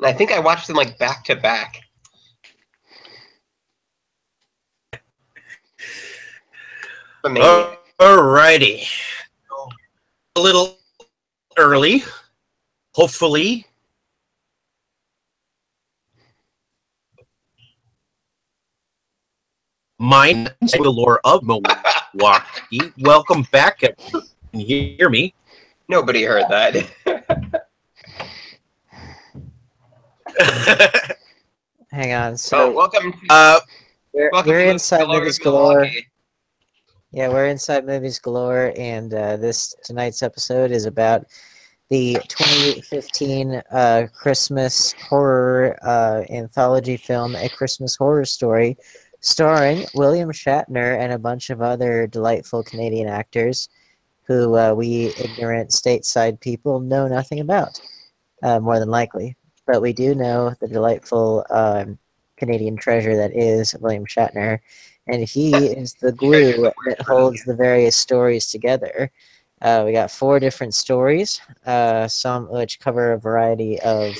And I think I watched them like back to back. But maybe. Alrighty. A little early. Hopefully. Mine, Galore of Milwaukee. Welcome back. Can you hear me? Nobody heard that. Hang on. So welcome. We're inside Galore Movies Galore. Milwaukee. Yeah, we're inside Movies Galore, and tonight's episode is about the 2015 Christmas horror anthology film, A Christmas Horror Story, starring William Shatner and a bunch of other delightful Canadian actors who we ignorant stateside people know nothing about, more than likely. But we do know the delightful Canadian treasure that is William Shatner, and he is the glue that holds the various stories together. We got 4 different stories, some which cover a variety of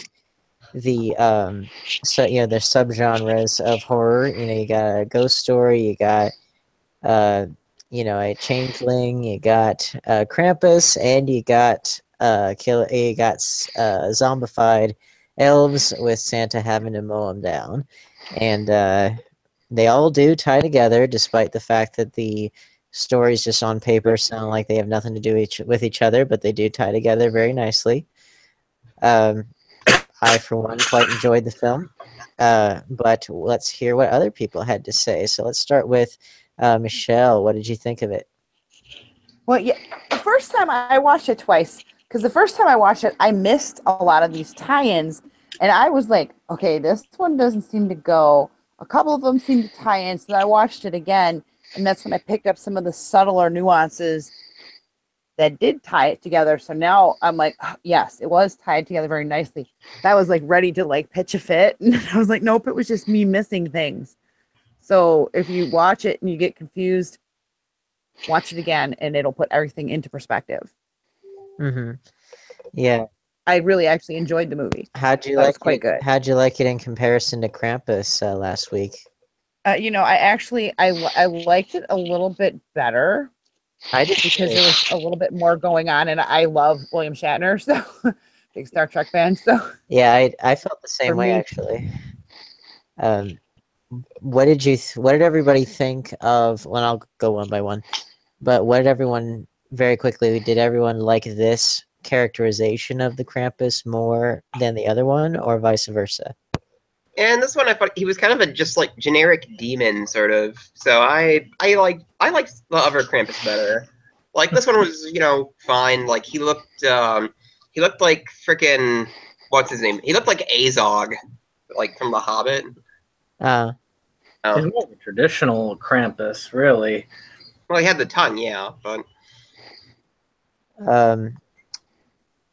the the subgenres of horror. You got a ghost story, you got a changeling, you got Krampus, and you got zombified elves with Santa having to mow them down, and they all do tie together, despite the fact that the stories just on paper sound like they have nothing to do with each other, but they do tie together very nicely. I, for one, quite enjoyed the film, but let's hear what other people had to say. So let's start with Michelle. What did you think of it? Well, yeah, the first time I watched it twice, because the first time I watched it, I missed a lot of these tie-ins, and I was like, okay, this one doesn't seem to go. A couple of them seem to tie in, so I watched it again, and that's when I picked up some of the subtler nuances that did tie it together. So now I'm like, oh, yes, it was tied together very nicely. That was like ready to like pitch a fit, and I was like, nope, it was just me missing things. So if you watch it and you get confused, watch it again, and it'll put everything into perspective. Mm-hmm. Yeah. I really actually enjoyed the movie. How'd you like it? Good. How'd you like it in comparison to Krampus last week? I liked it a little bit better. I did because there was a little bit more going on, and I love William Shatner, so big Star Trek fan. So yeah, I felt the same way actually. What did everybody think of? Well, I'll go one by one. But what did everyone, very quickly, did everyone like this characterization of the Krampus more than the other one, or vice versa? And this one, I thought he was kind of a just like generic demon, sort of. So I liked the other Krampus better. Like this one was, fine. Like he looked like freaking what's his name? He looked like Azog, like from The Hobbit. He's more of a traditional Krampus, really. Well, he had the tongue, yeah, but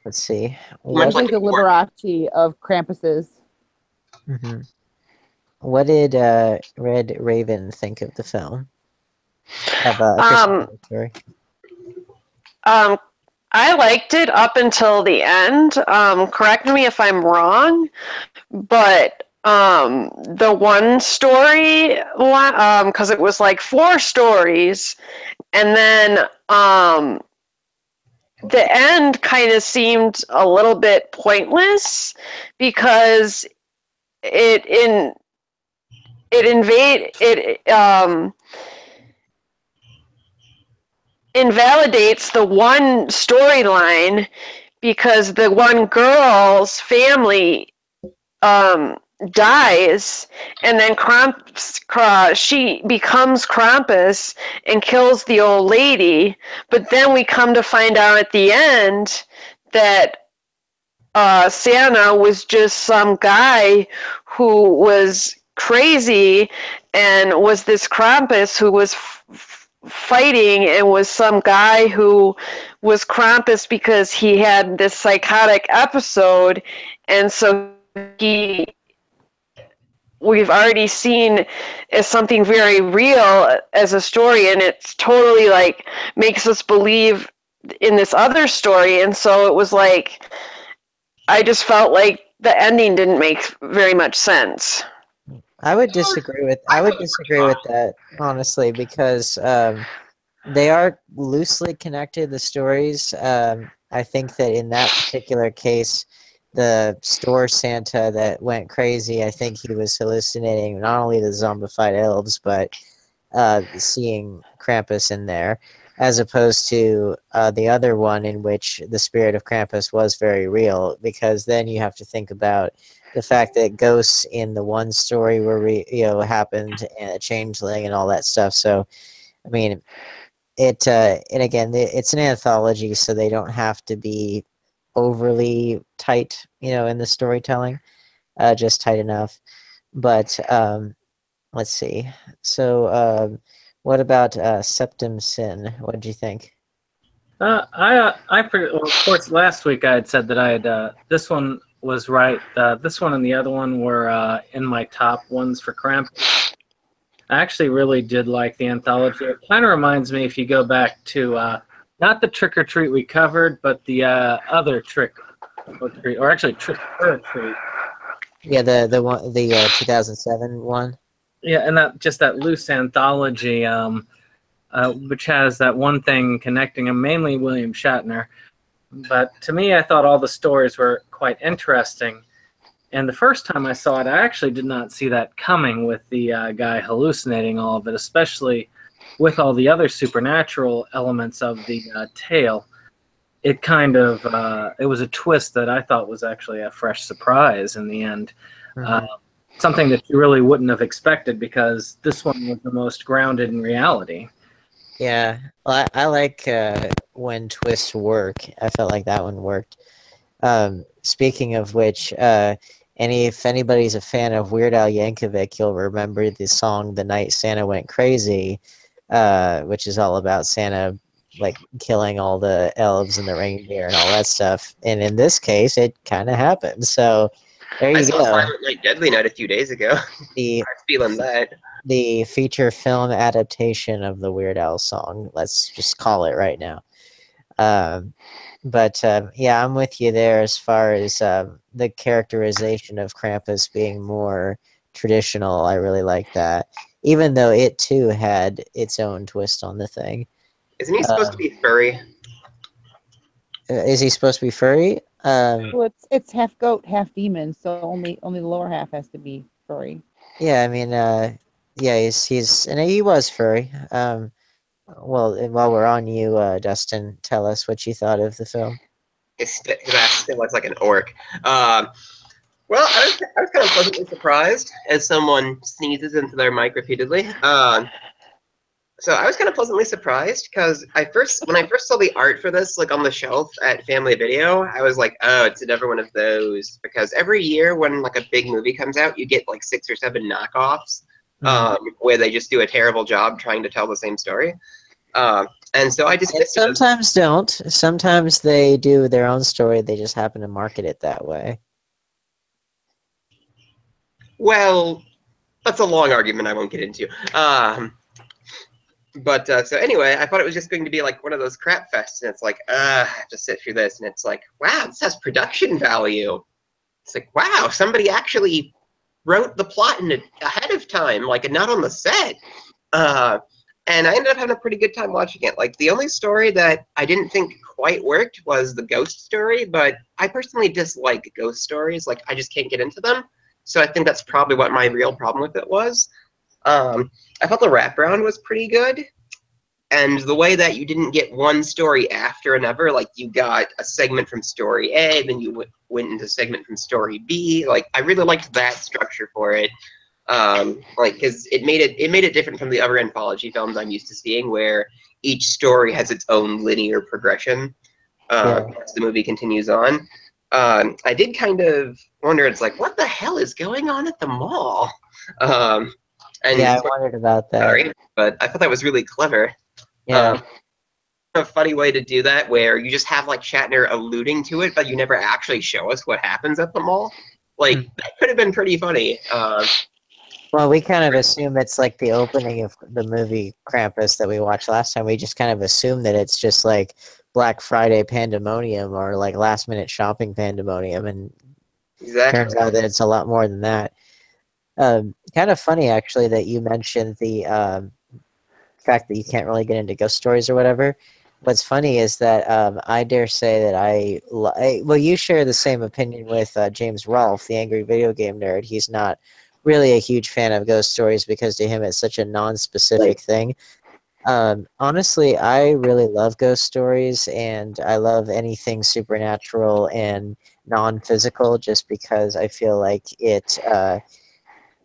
let's see. Much like the Liberace of Krampuses. Mm-hmm. What did Red Raven think of the film? I liked it up until the end. Correct me if I'm wrong, but the one story, because it was like 4 stories, and then the end kind of seemed a little bit pointless because it invalidates the one storyline because the one girl's family dies, and then she becomes Krampus and kills the old lady, but then we come to find out at the end that Santa was just some guy who was crazy and was this Krampus who was fighting, and was some guy who was Krampus because he had this psychotic episode, and so we've already seen as something very real as a story, and it's totally like makes us believe in this other story. And so it was like I just felt like the ending didn't make very much sense. I would disagree with that, honestly, because they are loosely connected, the stories. I think that in that particular case, the store Santa that went crazy, I think he was hallucinating not only the zombified elves, but seeing Krampus in there, as opposed to the other one in which the spirit of Krampus was very real, because then you have to think about the fact that ghosts in the one story were happened, and a changeling and all that stuff. So, I mean, and again, it's an anthology, so they don't have to be overly tight, in the storytelling, just tight enough. But let's see. So, what about Septum Sin? What did you think? Well, of course, last week I had said that I had this one was right. This one and the other one were in my top ones for Krampus. I actually really did like the anthology. It kind of reminds me, if you go back to not the Trick or Treat we covered, but the other Trick or Treat, or actually Trick or Treat. Yeah, the one, the 2007 one. Yeah, and that loose anthology, which has that one thing connecting him, mainly William Shatner. But to me, I thought all the stories were quite interesting. And the first time I saw it, I actually did not see that coming, with the guy hallucinating all of it, especially with all the other supernatural elements of the tale. It kind of, it was a twist that I thought was actually a fresh surprise in the end. Mm-hmm. Something that you really wouldn't have expected, because this one was the most grounded in reality. Yeah, well, I like when twists work. I felt like that one worked. Speaking of which, if anybody's a fan of Weird Al Yankovic, you'll remember the song "The Night Santa Went Crazy," which is all about Santa like killing all the elves and the reindeer and all that stuff. And in this case, it kind of happened. So there you saw go. Silent Night, Deadly Night a few days ago. I was feeling that. The feature film adaptation of the Weird Al song. Let's just call it right now. But yeah, I'm with you there as far as the characterization of Krampus being more traditional. I really like that, even though it too had its own twist on the thing. Isn't he supposed to be furry? Is he supposed to be furry? Well, it's half goat, half demon, so only the lower half has to be furry. Yeah, I mean, yeah, he's and he was furry. Well, and while we're on you, Dustin, tell us what you thought of the film. His ass still looks like an orc. Well, I was kind of pleasantly surprised as someone sneezes into their mic repeatedly. So I was kind of pleasantly surprised because when I first saw the art for this, like on the shelf at Family Video, I was like, oh, it's another one of those. Because every year when like a big movie comes out, you get like 6 or 7 knockoffs where they just do a terrible job trying to tell the same story. And so I just sometimes don't. Sometimes they do their own story. They just happen to market it that way. Well, that's a long argument I won't get into. But so anyway, I thought it was just going to be like one of those crap fests, and it's like, I have to sit through this, and it's like, wow, this has production value. It's like, wow, somebody actually wrote the plot ahead of time, like, and not on the set. And I ended up having a pretty good time watching it. Like, the only story that I didn't think quite worked was the ghost story, but I personally dislike ghost stories. Like, I just can't get into them. So I think that's probably what my real problem with it was. I thought the wraparound was pretty good. And the way that you didn't get one story after another, like you got a segment from story A, then you went into a segment from story B. Like, I really liked that structure for it. Like, because it made it different from the other anthology films I'm used to seeing, where each story has its own linear progression as the movie continues on. I did kind of wonder, it's like, what the hell is going on at the mall? And yeah, I wondered about that. Sorry, but I thought that was really clever. Yeah. A funny way to do that, where you just have like Shatner alluding to it, but you never actually show us what happens at the mall. Like, that could have been pretty funny. Well, we kind of assume it's like the opening of the movie Krampus that we watched last time. We just kind of assume that it's just like Black Friday pandemonium or like last minute shopping pandemonium, and Exactly. Turns out that it's a lot more than that. Kind of funny, actually, that you mentioned the fact that you can't really get into ghost stories or whatever. What's funny is that I dare say that well, you share the same opinion with James Rolfe, the angry video game nerd. He's not really a huge fan of ghost stories because to him it's such a non-specific thing. Honestly, I really love ghost stories, and I love anything supernatural and non-physical just because I feel like it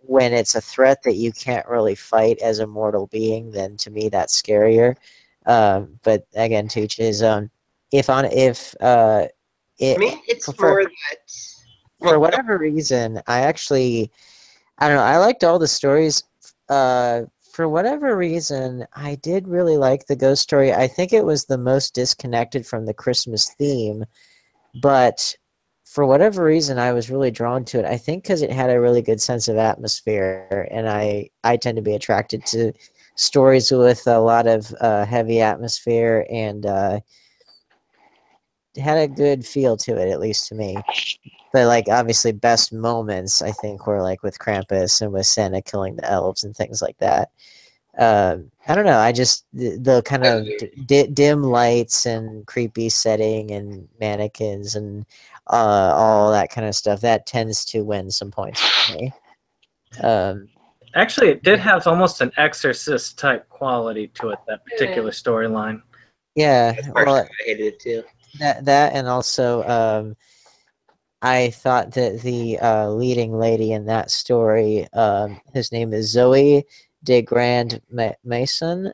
when it's a threat that you can't really fight as a mortal being, then to me that's scarier. But again, to each his own. If I it mean, it's for more that. for whatever reason, I don't know. I liked all the stories. For whatever reason, I did really like the ghost story. I think it was the most disconnected from the Christmas theme, but for whatever reason, I was really drawn to it. I think because it had a really good sense of atmosphere, and I tend to be attracted to stories with a lot of heavy atmosphere, and it had a good feel to it, at least to me. But like obviously, best moments I think were like with Krampus and with Santa killing the elves and things like that. I don't know. I just the kind of dim lights and creepy setting and mannequins and all that kind of stuff that tends to win some points for me. Actually, it did have almost an Exorcist type quality to it. That particular storyline. Yeah, That's well, partially why I hated it too. that and also I thought that the leading lady in that story, his name is Zoe de Grand Mason.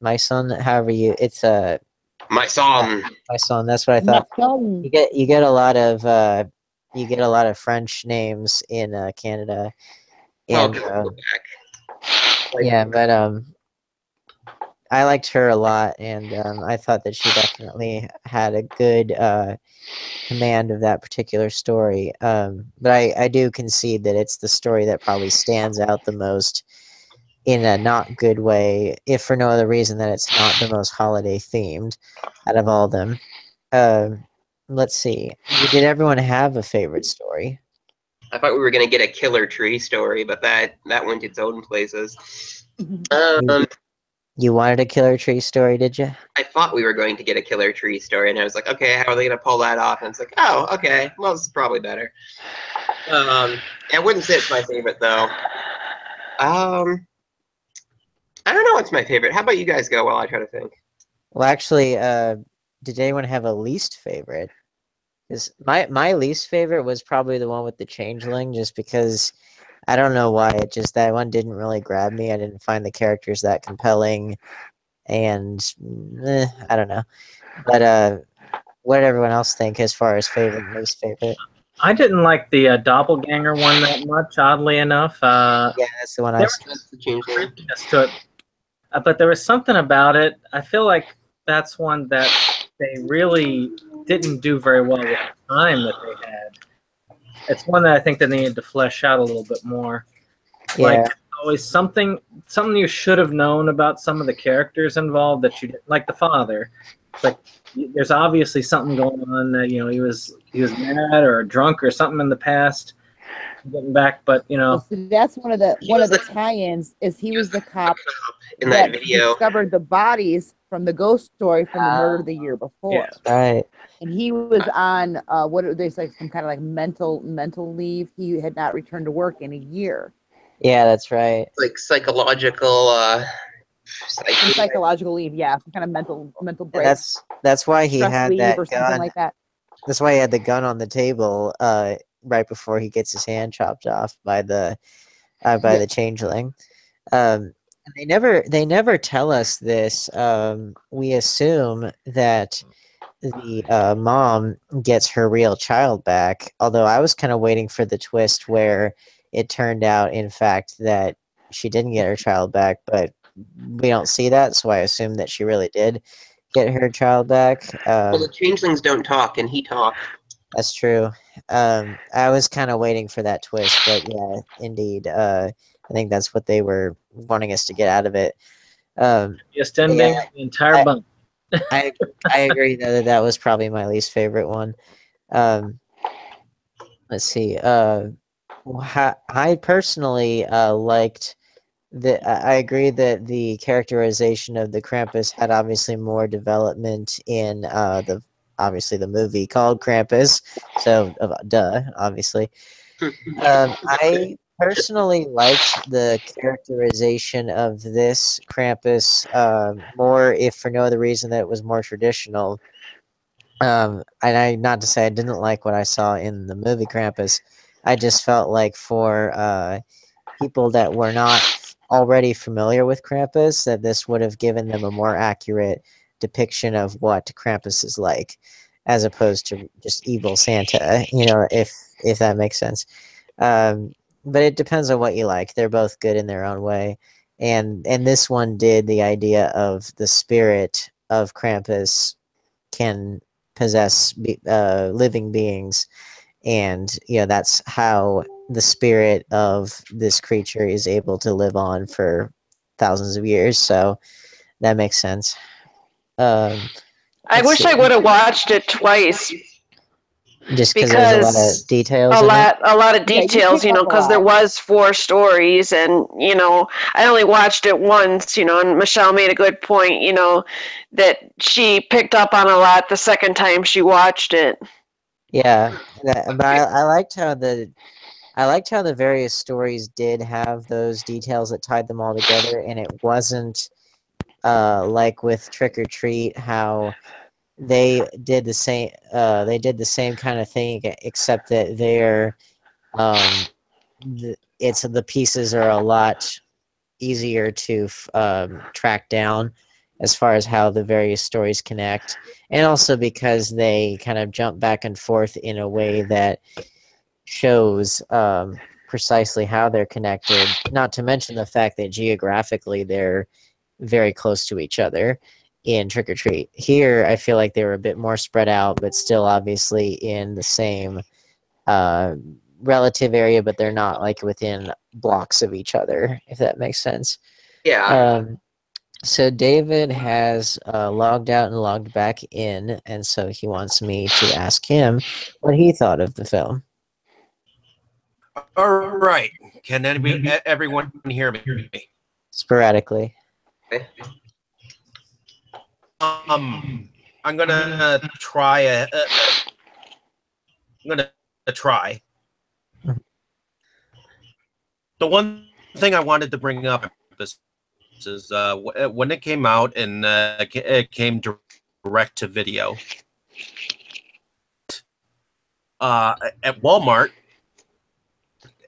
Mason, however it's My song. Mason. That's what I thought. You get a lot of French names in Canada, Well, and go back. yeah, but I liked her a lot, and I thought that she definitely had a good command of that particular story. But I do concede that it's the story that probably stands out the most in a not good way, if for no other reason that it's not the most holiday themed out of all of them. Let's see. Did everyone have a favorite story? I thought we were gonna get a killer tree story, but that went its own places. You wanted a killer tree story, did you? I thought we were going to get a killer tree story, and I was like, okay, how are they gonna pull that off? And it's like, oh, okay, well, this is probably better. I wouldn't say it's my favorite though. I don't know what's my favorite. How about you guys go while I try to think? Well, actually, did anyone have a least favorite? Because my least favorite was probably the one with the changeling, just because I don't know why that one didn't really grab me. I didn't find the characters that compelling, and I don't know. But what did everyone else think as far as favorite and least favorite? I didn't like the doppelganger one that much, oddly enough. Yeah, that's the one I That's the changeling. To it. But there was something about it. I feel like that's one that they really didn't do very well with the time that they had. It's one that I think they needed to flesh out a little bit more. Yeah. Like always something you should have known about some of the characters involved that you didn't, like the father. Like there's obviously something going on that he was mad or drunk or something in the past. Getting back, but Well, see, that's one of the tie-ins. Is he was the cop in that video. Discovered the bodies from the ghost story from the murder the year before. Yeah. Right. And he was on what are they say, some kind of like mental leave. He had not returned to work in a year. Yeah, that's right. Like psychological psychological leave, yeah, some kind of mental break. That's why he had that or gun. Something like that. That's why he had the gun on the table right before he gets his hand chopped off by the changeling. They never tell us this. We assume that the mom gets her real child back. Although I was kind of waiting for the twist where it turned out, in fact, that she didn't get her child back, but we don't see that, so I assume that she really did get her child back. well, the changelings don't talk, and he talks. That's true. I was kind of waiting for that twist, but yeah, indeed. I think that's what they were wanting us to get out of it. Just ending the entire bump. I agree that was probably my least favorite one. let's see. I personally liked I agree that the characterization of the Krampus had obviously more development in the obviously the movie called Krampus. So duh, obviously. I personally liked the characterization of this Krampus more, if for no other reason that it was more traditional. And I not to say I didn't like what I saw in the movie Krampus. I just felt like for people that were not already familiar with Krampus, that this would have given them a more accurate depiction of what Krampus is like, as opposed to just evil Santa. If that makes sense. But it depends on what you like. They're both good in their own way, and this one did the idea of the spirit of Krampus can possess living beings, and that's how the spirit of this creature is able to live on for thousands of years. So that makes sense. I Let's wish see. I would have watched it twice Just because there's a lot of because details in it. a lot of Yeah, you details, pick up a because there lot. was 4 stories, and I only watched it once, and Michelle made a good point, that she picked up on a lot the second time she watched it. Yeah, but I liked how the various stories did have those details that tied them all together, and it wasn't like with Trick or Treat how they did the same kind of thing, except that the pieces are a lot easier to track down as far as how the various stories connect, and also because they kind of jump back and forth in a way that shows precisely how they're connected, not to mention the fact that geographically they're very close to each other in Trick or Treat. Here, I feel like they were a bit more spread out, but still obviously in the same uh, relative area, but they're not like within blocks of each other, if that makes sense. Yeah. So David has logged out and logged back in, and so he wants me to ask him what he thought of the film. All right. Can everyone hear me? Sporadically. I'm gonna try I'm gonna try. The one thing I wanted to bring up is when it came out and it came direct to video. At Walmart,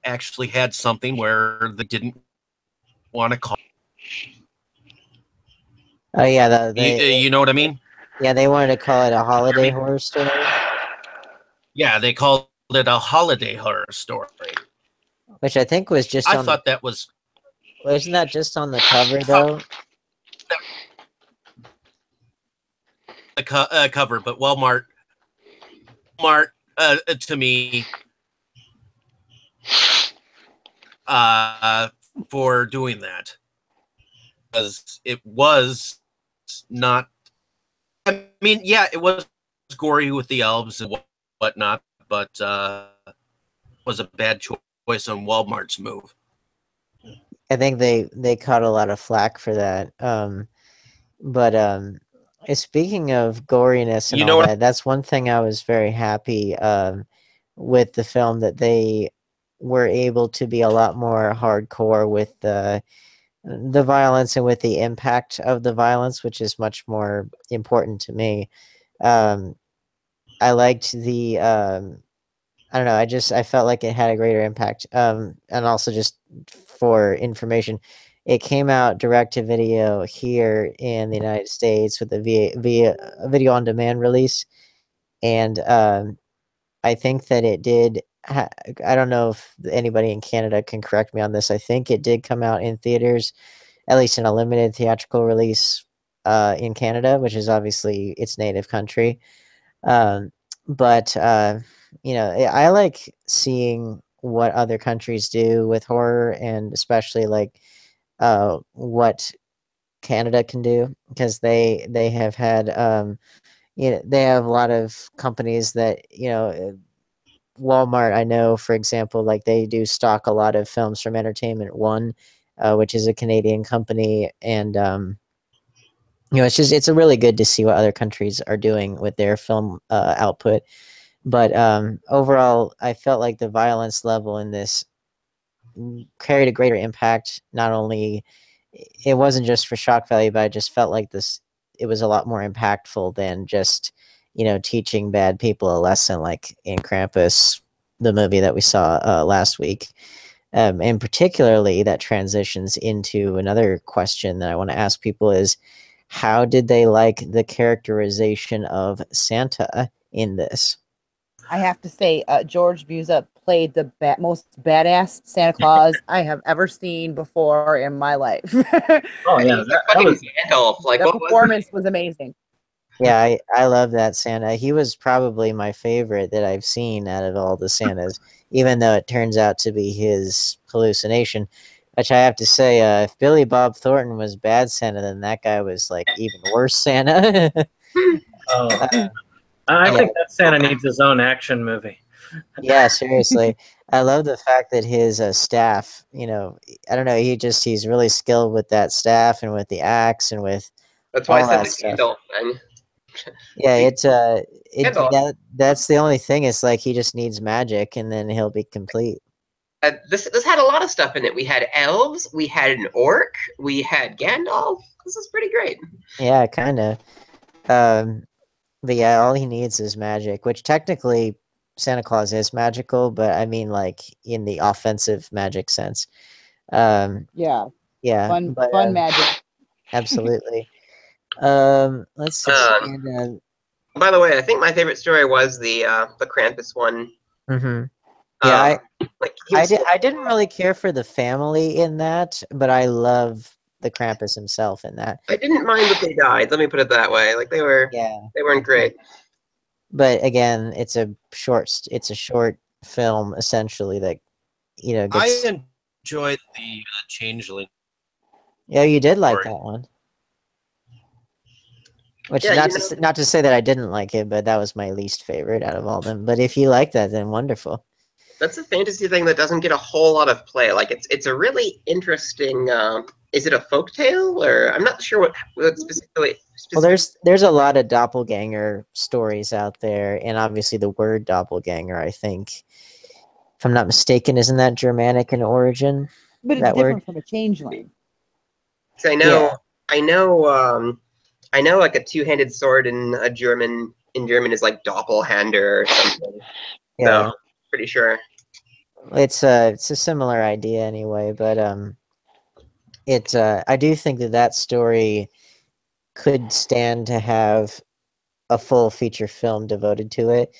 actually had something where they didn't want to call. Oh yeah, You know what I mean? Yeah, they wanted to call it a holiday horror story. Yeah, they called it a holiday horror story. Which I think was just I on thought that was. Wasn't that just on the cover though? The cover, but Walmart to me for doing that, because it was not. I mean, yeah, it was gory with the elves and whatnot, but was a bad choice on Walmart's move. I think they caught a lot of flack for that. But speaking of goriness and all that, that's one thing I was very happy with the film, that they were able to be a lot more hardcore with the violence and with the impact of the violence, which is much more important to me. I liked the I don't know, I felt like it had a greater impact. And also just for information, it came out direct to video here in the United States with a via video on demand release, and I think that it did. I don't know if anybody in Canada can correct me on this. I think it did come out in theaters, at least in a limited theatrical release in Canada, which is obviously its native country. But I like seeing what other countries do with horror, and especially like what Canada can do, because they have had they have a lot of companies that Walmart, I know, for example, like they do stock a lot of films from Entertainment One, which is a Canadian company, and it's really good to see what other countries are doing with their film output. But overall, I felt like the violence level in this carried a greater impact. Not only it wasn't just for shock value, but I just felt like it was a lot more impactful than just teaching bad people a lesson, like in Krampus, the movie that we saw last week. And particularly that transitions into another question that I want to ask people is, how did they like the characterization of Santa in this? I have to say, George Buza played the most badass Santa Claus I have ever seen before in my life. Oh And yeah, he's like that fucking was Gandalf. Like, The what was performance was amazing. Yeah, I love that Santa. He was probably my favorite that I've seen out of all the Santas, even though it turns out to be his hallucination. Which I have to say, if Billy Bob Thornton was bad Santa, then that guy was like even worse Santa. oh, I yeah. think that Santa needs his own action movie. Yeah, seriously. I love the fact that his staff, I don't know, he's really skilled with that staff and with the axe and with That's why I all said that the stuff. Gandalf thing. Yeah, Gandalf. that's the only thing. It's like he just needs magic and then he'll be complete. This had a lot of stuff in it. We had elves, we had an orc, we had Gandalf. This is pretty great. Yeah, kind of. But yeah, all he needs is magic, which technically Santa Claus is magical, but I mean like in the offensive magic sense. Yeah, Yeah, fun but magic. absolutely. Let's see. Um, And by the way, I think my favorite story was the Krampus one. yeah, Like he was, I didn't really care for the family in that, but I love the Krampus himself in that. I didn't mind that they died. Let me put it that way. Like they Yeah. weren't great. But again, it's a short film essentially that gets. I enjoyed the Changeling. Yeah, you did like story. that one. Which Yeah, not to say that I didn't like it, but that was my least favorite out of all of them. But if you like that, then wonderful. that's a fantasy thing that doesn't get a whole lot of play. Like it's a really interesting. Is it a folktale or I'm not sure what specifically. Well, there's a lot of doppelganger stories out there, and obviously the word doppelganger, I think, if I'm not mistaken, isn't that Germanic in origin? But it's That different word? from a changeling. I know, Yeah. I know, like a two-handed sword in German is like Doppelhander or something. Yeah. So pretty sure. It's a similar idea anyway, but I do think that story could stand to have a full feature film devoted to it,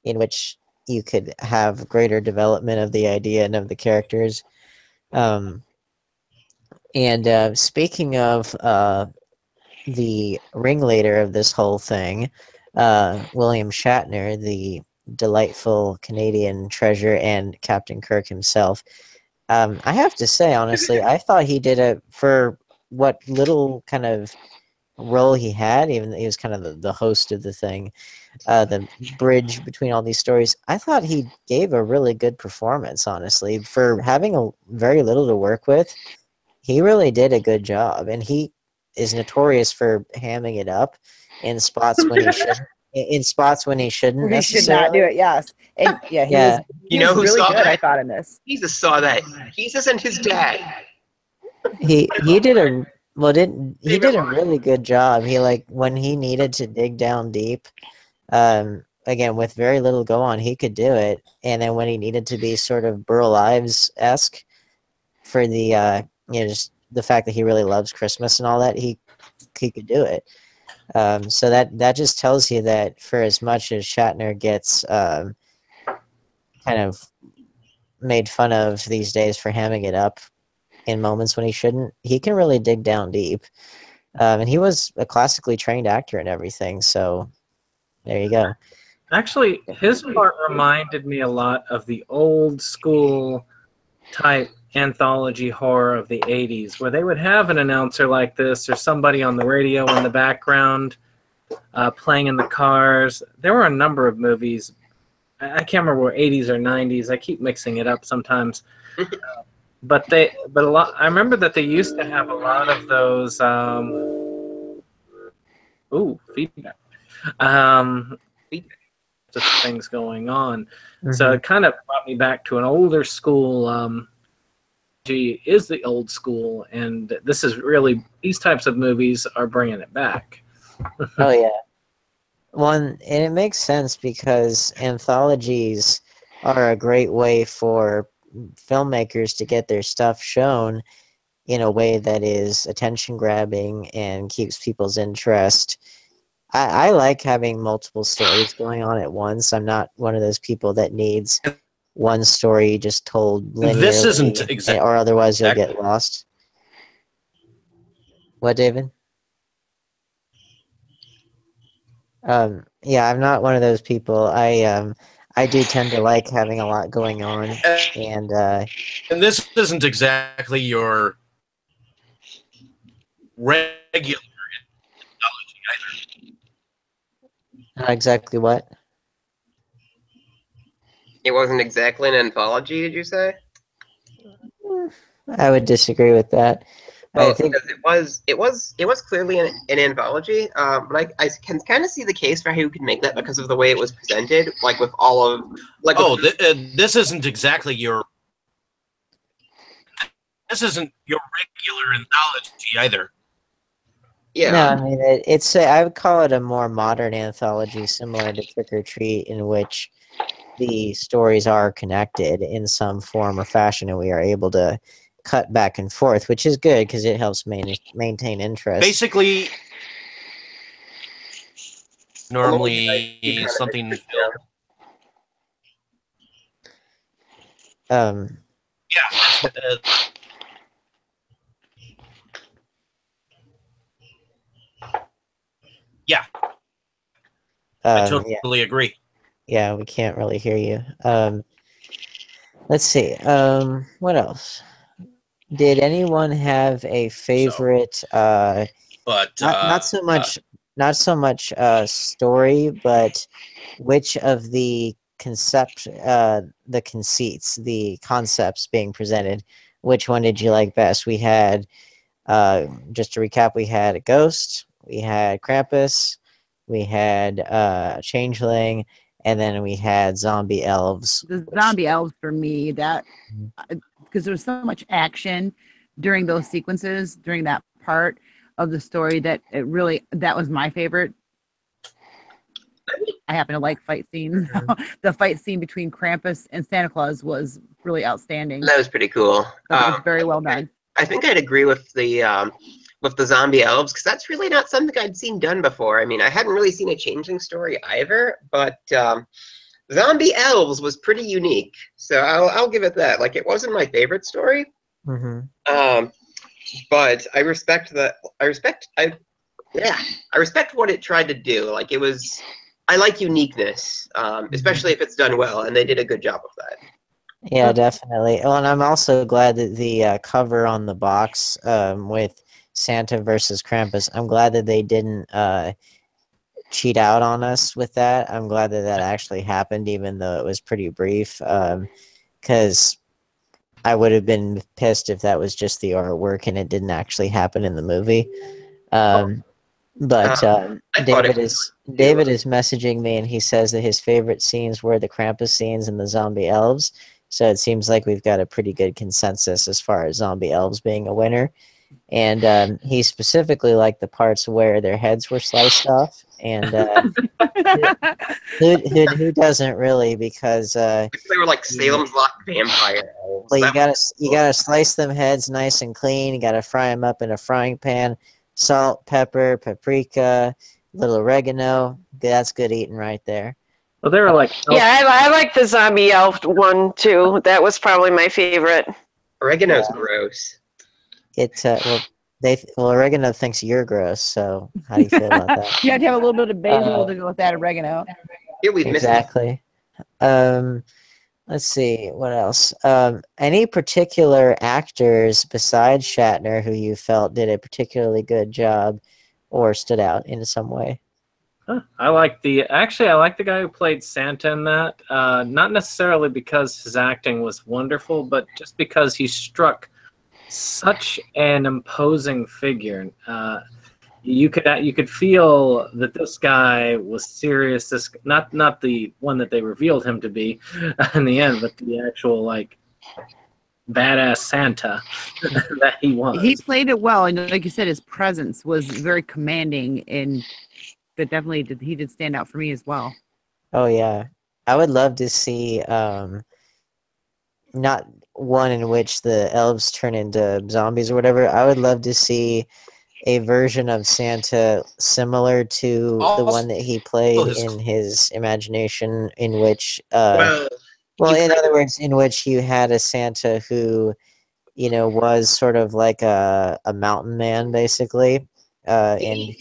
in which you could have greater development of the idea and of the characters. And speaking of the ringleader of this whole thing, William Shatner, the delightful Canadian treasure and Captain Kirk himself, I have to say, honestly, I thought he did for what little kind of role he had, even though he was kind of the host of the thing, the bridge between all these stories. I thought he gave a really good performance, honestly. For having very little to work with, he really did a good job. And he is notorious for hamming it up in spots when he shouldn't. In spots when he shouldn't He should necessarily. not do it. Yes, and yeah, he Yeah. was. You know who really saw good. that? I thought in this. Jesus saw that. Jesus and his dad. He did a really good job. He when he needed to dig down deep, again with very little go on, he could do it. And then when he needed to be sort of Burl Ives-esque for the just the fact that he really loves Christmas and all that, he could do it. So that just tells you that for as much as Shatner gets kind of made fun of these days for hamming it up in moments when he shouldn't, he can really dig down deep. And he was a classically trained actor and everything, so there you go. Actually, his part reminded me a lot of the old school type anthology horror of the 80s, where they would have an announcer like this or somebody on the radio in the background playing in the cars. There were a number of movies I can't remember 80s or 90s. I keep mixing it up sometimes. But a lot. I remember that they used to have a lot of those. Feedback. Just things going on. So it kind of brought me back to an older school. Is the old school, and this is really, these types of movies are bringing it back. Oh yeah. One, and it makes sense because anthologies are a great way for filmmakers to get their stuff shown in a way that is attention grabbing and keeps people's interest. I like having multiple stories going on at once. I'm not one of those people that needs one story just told linearly, This isn't exactly, or otherwise you'll get lost. What, David? Yeah, I'm not one of those people. I do tend to like having a lot going on, and this isn't exactly your regular anthology either. not exactly what. It wasn't exactly an anthology, did you say? I would disagree with that. Well, I think it was clearly an anthology, but I can kind of see the case for how you could make that because of the way it was presented, like with all of like. This isn't exactly your. This isn't your regular anthology either. Yeah. No, I mean it's I would call it a more modern anthology, similar to Trick or Treat, in which the stories are connected in some form or fashion, and we are able to cut back and forth, which is good because it helps maintain interest. Basically, normally something. Yeah. Yeah. I totally agree. Yeah, we can't really hear you. Let's see. What else? Did anyone have a favorite? But not so much story, but which of the the conceits, the concepts being presented, which one did you like best? We had, just to recap, we had a ghost, we had Krampus, we had Changeling, and then we had zombie elves. The zombie elves for me, that because there was so much action during those sequences, during that part of the story, that that was my favorite. I happen to like fight scenes. The fight scene between Krampus and Santa Claus was really outstanding. That was pretty cool. That was very well done. I think I'd agree with the zombie elves because that's really not something I'd seen done before. I mean, I hadn't really seen a Changeling story either, but zombie elves was pretty unique. So I'll give it that. Like, it wasn't my favorite story. But I respect that. I respect what it tried to do. Like, it was. I like uniqueness, especially if it's done well, and they did a good job of that. Yeah, definitely. Oh, and I'm also glad that the cover on the box with Santa versus Krampus, I'm glad that they didn't cheat out on us with that. I'm glad that that actually happened, even though it was pretty brief, because I would have been pissed if that was just the artwork and it didn't actually happen in the movie. But David is messaging me, and he says that his favorite scenes were the Krampus scenes and the zombie elves. So it seems like we've got a pretty good consensus as far as zombie elves being a winner. And he specifically liked the parts where their heads were sliced off. And who doesn't really? Because they were like Salem's Lot vampire elves. Well, you gotta slice them heads nice and clean. You gotta fry them up in a frying pan. Salt, pepper, paprika, little oregano. That's good eating right there. Well, they were like... Yeah, I like the zombie elf one, too. That was probably my favorite. Oregano's gross. Oregano thinks you're gross, so how do you feel about that? You have to have a little bit of basil to go with that oregano. Yeah, we've exactly. Let's see, what else? Any particular actors besides Shatner who you felt did a particularly good job or stood out in some way? Huh. I like the guy who played Santa in that. Not necessarily because his acting was wonderful, but just because he struck such an imposing figure. You could feel that this guy was serious. This not the one that they revealed him to be in the end, but the actual like badass Santa that he was. He played it well, and like you said, his presence was very commanding, and that definitely he did stand out for me as well. Oh yeah, I would love to see not one in which the elves turn into zombies or whatever. I would love to see a version of Santa similar to the one that he played in his imagination, in which well, in other words, in which you had a Santa who, you know, was sort of like a mountain man, basically. And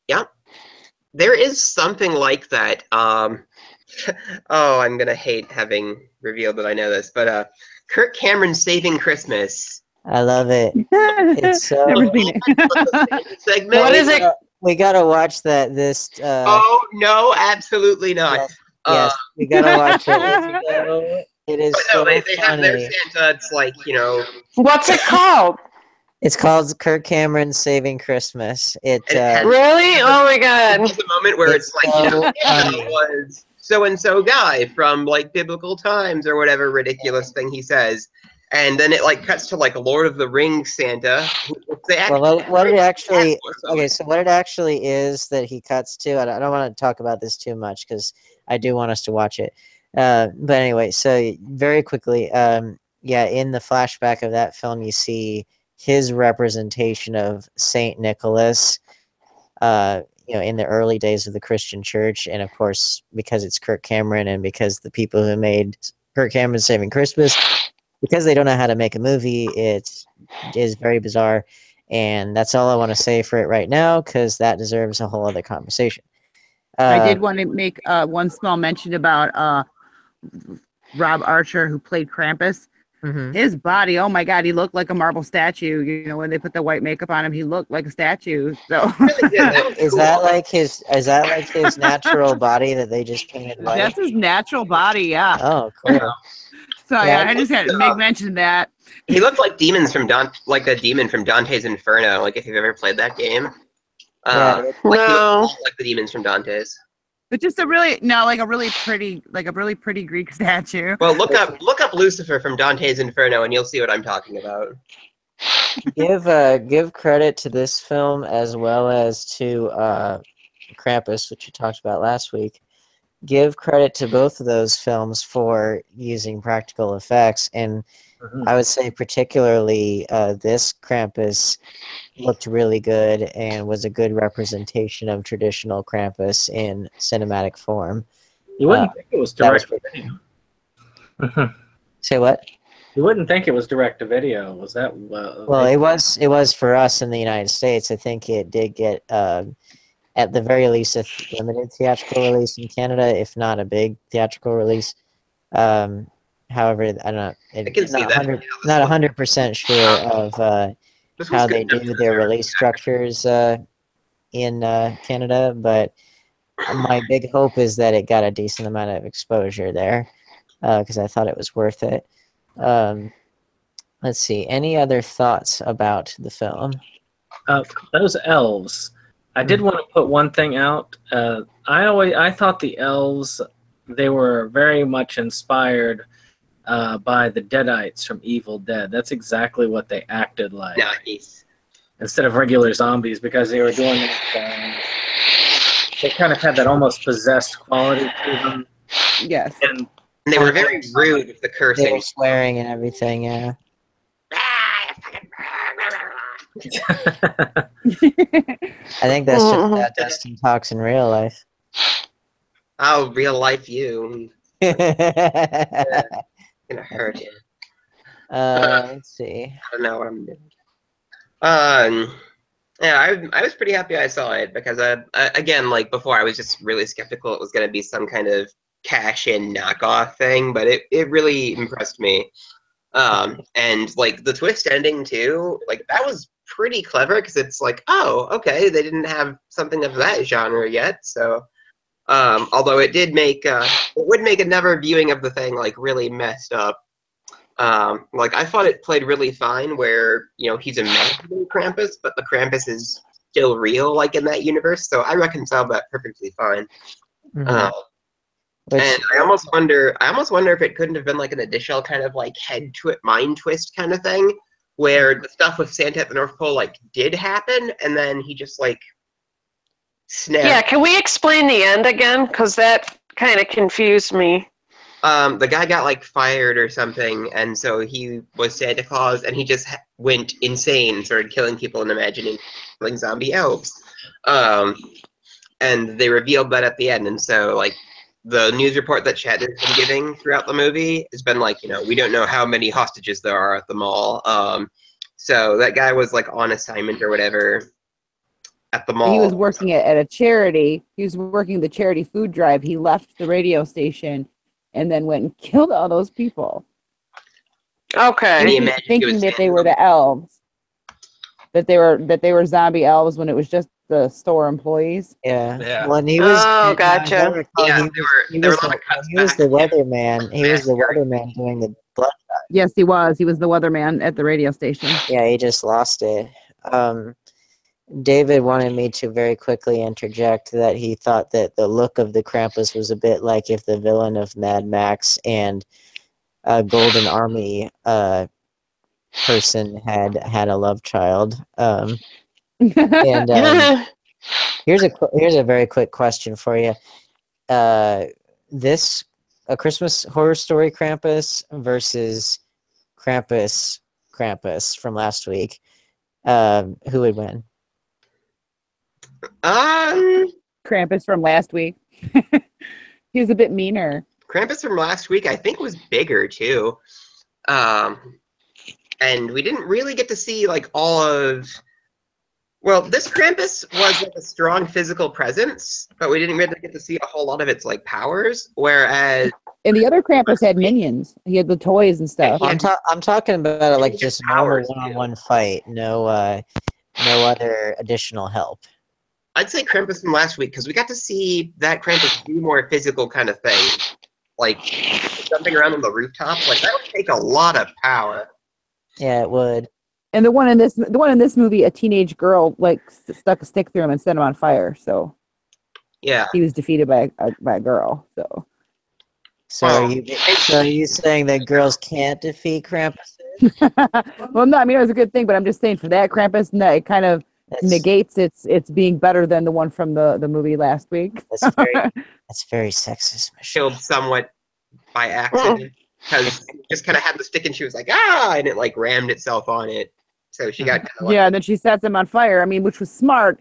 yeah, there is something like that. Oh, I'm gonna hate having revealed that I know this, but Kirk Cameron Saving Christmas. I love it. It's so. Never seen it. Segment. What is it? We gotta watch that. This. Oh no, absolutely not. Yes, we gotta watch it. It is so they have funny. their Santa. It's like, you know. What's it called? It's called Kirk Cameron Saving Christmas. It Really? Oh my god! There's a moment where it's like, you know, Santa was so and so guy from like biblical times or whatever ridiculous thing he says, and then it like cuts to like a Lord of the Rings Santa. Well, what it actually so what it actually is that he cuts to. I don't want to talk about this too much because I do want us to watch it. But anyway, so very quickly, yeah, in the flashback of that film, you see his representation of Saint Nicholas, you know, in the early days of the Christian church. And of course, because it's Kirk Cameron and because the people who made Kirk Cameron Saving Christmas, because they don't know how to make a movie, it is very bizarre. And that's all I want to say for it right now, because that deserves a whole other conversation. I did want to make one small mention about Rob Archer, who played Krampus. Mm-hmm. His body, oh my god, he looked like a marble statue. You know, when they put the white makeup on him, he looked like a statue. So is that like his natural body that they just painted white? That's his natural body, yeah. Oh, cool. So yeah, I just had to make mention of that. He looked like like a demon from Dante's Inferno. Like if you've ever played that game. Yeah. No. Like the demons from Dante's. But just a really pretty Greek statue. Well, look up Lucifer from Dante's Inferno, and you'll see what I'm talking about. Give credit to this film as well as to Krampus, which you talked about last week. Give credit to both of those films for using practical effects, and I would say particularly this Krampus looked really good and was a good representation of traditional Krampus in cinematic form. You wouldn't think it was direct to video. Say what? You wouldn't think it was direct to video. Was that? Well, it was for us in the United States. I think it did get, at the very least, a limited theatrical release in Canada, if not a big theatrical release. However, I don't know. I can see that. Not 100% sure of how they do their release structures in Canada, but my big hope is that it got a decent amount of exposure there, because I thought it was worth it. Let's see. Any other thoughts about the film? Those elves. I did want to put one thing out. I thought the elves, they were very much inspired by the Deadites from Evil Dead. That's exactly what they acted like. Nice. Instead of regular zombies, because they were doing it, they kind of had that almost possessed quality to them. Yes. And they were very rude with the cursing. They were swearing and everything, yeah. I think that's just how Dustin talks in real life. Oh, real life you. It's gonna hurt you. Let's see. I don't know what I'm doing. Yeah, I was pretty happy I saw it because again, like before, I was just really skeptical it was gonna be some kind of cash-in knockoff thing, but it really impressed me. And like the twist ending too, like that was pretty clever because it's like, oh, okay, they didn't have something of that genre yet, so Although it did make it would make another viewing of the thing like really messed up. Like I thought it played really fine where he's imagining Krampus, but the Krampus is still real like in that universe. So I reconciled that perfectly fine. Mhm. And I almost wonder if it couldn't have been like an additional kind of like mind twist kind of thing, where the stuff with Santa at the North Pole like did happen, and then he just like snapped. Yeah, can we explain the end again? Because that kind of confused me. The guy got like fired or something, and so he was Santa Claus, and he just went insane, started killing people and imagining like zombie elves. And they revealed that at the end, and so like the news report that Shatner's been giving throughout the movie has been like, we don't know how many hostages there are at the mall. So that guy was like on assignment or whatever at the mall. He was working at a charity. He was working the charity food drive. He left the radio station and then went and killed all those people. Okay. Thinking that they were the elves. That they were zombie elves when it was just the store employees. Yeah. Well, and he was. Oh, gotcha. He was the weatherman. He was the weatherman doing the blood. Yes, he was. He was the weatherman at the radio station. Yeah, he just lost it. David wanted me to very quickly interject that he thought that the look of the Krampus was a bit like if the villain of Mad Max and a Golden Army person had a love child. Here's a very quick question for you. A Christmas Horror Story Krampus versus Krampus from last week. Who would win? Krampus from last week. He was a bit meaner. Krampus from last week, I think, was bigger too. And we didn't really get to see like all of. Well, this Krampus was like a strong physical presence, but we didn't really get to see a whole lot of its like powers. Whereas, and the other Krampus had minions. He had the toys and stuff. I'm talking about it like just normal one-on-one fight. No other additional help. I'd say Krampus from last week because we got to see that Krampus do more physical kind of thing, like jumping around on the rooftops. Like that would take a lot of power. Yeah, it would. And the one in this movie, a teenage girl like stuck a stick through him and set him on fire. So yeah, he was defeated by a girl. So are you saying that girls can't defeat Krampus? Well, no, I mean it was a good thing, but I'm just saying for that Krampus, it kind of negates its being better than the one from the movie last week. That's very sexist. Killed somewhat by accident because it just kind of had the stick and she was like and it like rammed itself on it, so she got and then she sets him on fire. I mean, which was smart,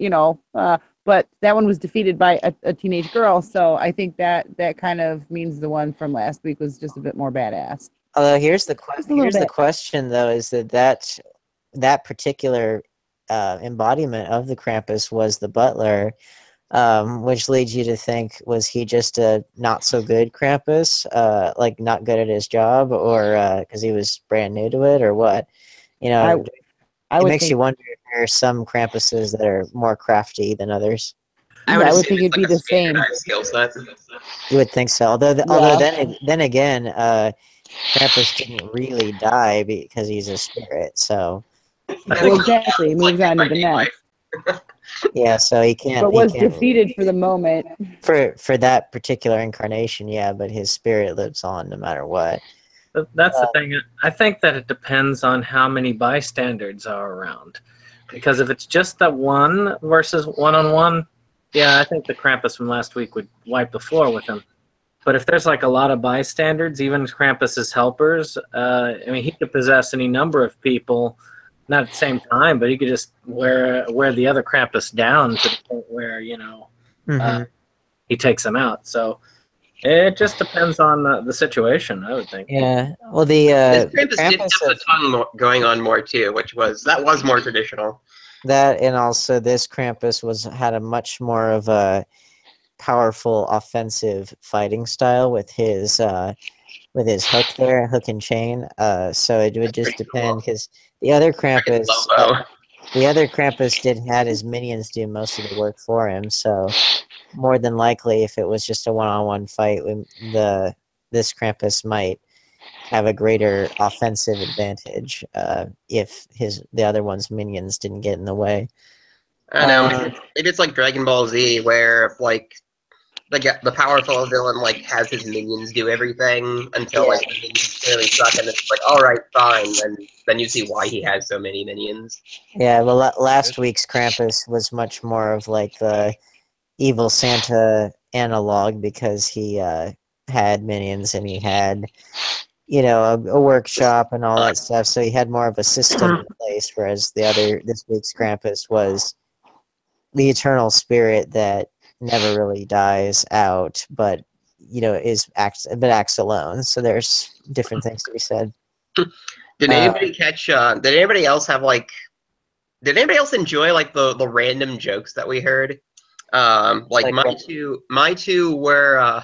but that one was defeated by a teenage girl. So I think that kind of means the one from last week was just a bit more badass. Although here's the question though, is that particular embodiment of the Krampus was the butler, which leads you to think, was he just a not so good Krampus, like not good at his job, or because he was brand new to it, or what? It makes you wonder if there are some Krampuses that are more crafty than others. I would think it'd be the same. You would think so. Although then again, Krampus didn't really die because he's a spirit, so. Exactly, he moves on to the next. Yeah, so he can't. But was defeated for the moment. For that particular incarnation, yeah, but his spirit lives on no matter what. That's the thing. I think that it depends on how many bystanders are around. Because if it's just that one versus one-on-one, yeah, I think the Krampus from last week would wipe the floor with him. But if there's like a lot of bystanders, even Krampus's helpers, he could possess any number of people, not at the same time, but he could just wear the other Krampus down to the point where he takes them out. So it just depends on the situation, I would think. Yeah. Well, the Krampus did have the tongue going on more too, that was more traditional. That, and also this Krampus had a much more of a powerful offensive fighting style with his hook and chain. So it would just depend, because the other Krampus, the other Krampus had his minions do most of the work for him. So more than likely, if it was just a one-on-one fight, this Krampus might have a greater offensive advantage if the other one's minions didn't get in the way. I don't know. Maybe it's like Dragon Ball Z, where like the powerful villain like has his minions do everything until like the minions clearly suck, and it's like, all right, fine. Then you see why he has so many minions. Yeah, well, last week's Krampus was much more of like the evil Santa analog because he had minions and he had, you know, a workshop and all that stuff. So he had more of a system in place, whereas this week's Krampus was the eternal spirit that never really dies out, but you know acts alone. So there's different things to be said. Did anybody catch? Did anybody else have like? Did anybody else enjoy like the random jokes that we heard? Like my two were.